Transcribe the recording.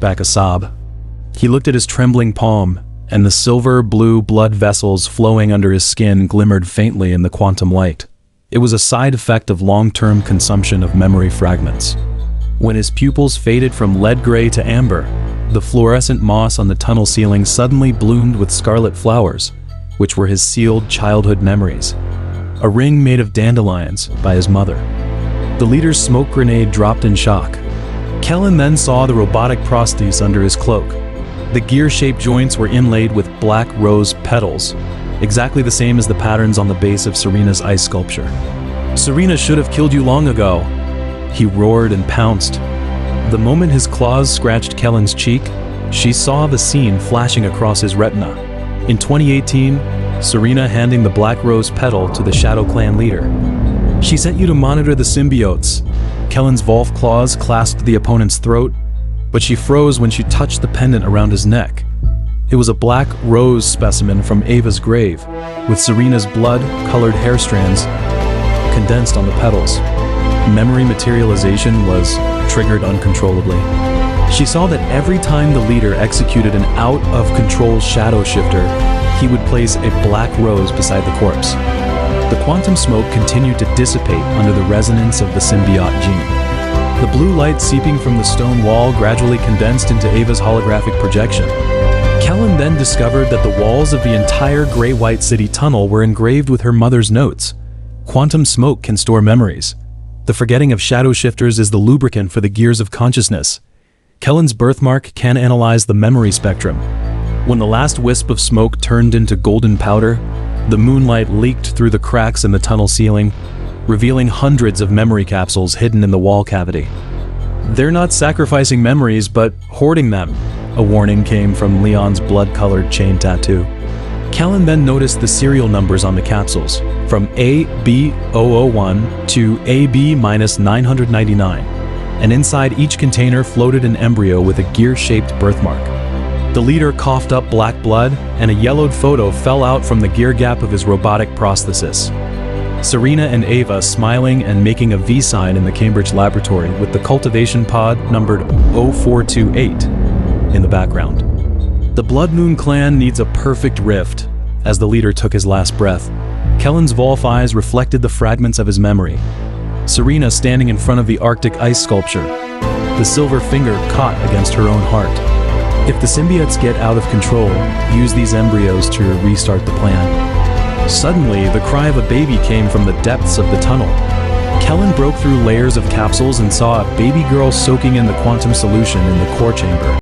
back a sob. He looked at his trembling palm, and the silver-blue blood vessels flowing under his skin glimmered faintly in the quantum light. It was a side effect of long-term consumption of memory fragments. When his pupils faded from lead gray to amber, the fluorescent moss on the tunnel ceiling suddenly bloomed with scarlet flowers, which were his sealed childhood memories. A ring made of dandelions by his mother. The leader's smoke grenade dropped in shock. Kylan then saw the robotic prosthesis under his cloak. The gear-shaped joints were inlaid with black rose petals, exactly the same as the patterns on the base of Serena's ice sculpture. "Serena should have killed you long ago," he roared and pounced. The moment his claws scratched Kylan's cheek, she saw the scene flashing across his retina. In 2018, Serena handing the black rose petal to the Shadow Clan leader. "She sent you to monitor the symbiotes." Kylan's Volf claws clasped the opponent's throat, but she froze when she touched the pendant around his neck. It was a black rose specimen from Ava's grave, with Serena's blood-colored hair strands condensed on the petals. Memory materialization was triggered uncontrollably. She saw that every time the leader executed an out-of-control shadow shifter, he would place a black rose beside the corpse. The quantum smoke continued to dissipate under the resonance of the symbiote gene. The blue light seeping from the stone wall gradually condensed into Ava's holographic projection. Kylan then discovered that the walls of the entire gray-white city tunnel were engraved with her mother's notes. Quantum smoke can store memories. The forgetting of shadow shifters is the lubricant for the gears of consciousness. Kylan's birthmark can analyze the memory spectrum. When the last wisp of smoke turned into golden powder, the moonlight leaked through the cracks in the tunnel ceiling, revealing hundreds of memory capsules hidden in the wall cavity. "They're not sacrificing memories, but hoarding them," a warning came from Leon's blood-colored chain tattoo. Kylan then noticed the serial numbers on the capsules, from AB001 to AB-999, and inside each container floated an embryo with a gear-shaped birthmark. The leader coughed up black blood, and a yellowed photo fell out from the gear gap of his robotic prosthesis. Serena and Ava smiling and making a V sign in the Cambridge laboratory with the cultivation pod numbered 0428 in the background. The Blood Moon clan needs a perfect rift. As the leader took his last breath, Kylan's Volf eyes reflected the fragments of his memory. Serena standing in front of the Arctic ice sculpture, the silver finger caught against her own heart. If the symbiotes get out of control, use these embryos to restart the plan. Suddenly, the cry of a baby came from the depths of the tunnel. Kylan broke through layers of capsules and saw a baby girl soaking in the quantum solution in the core chamber.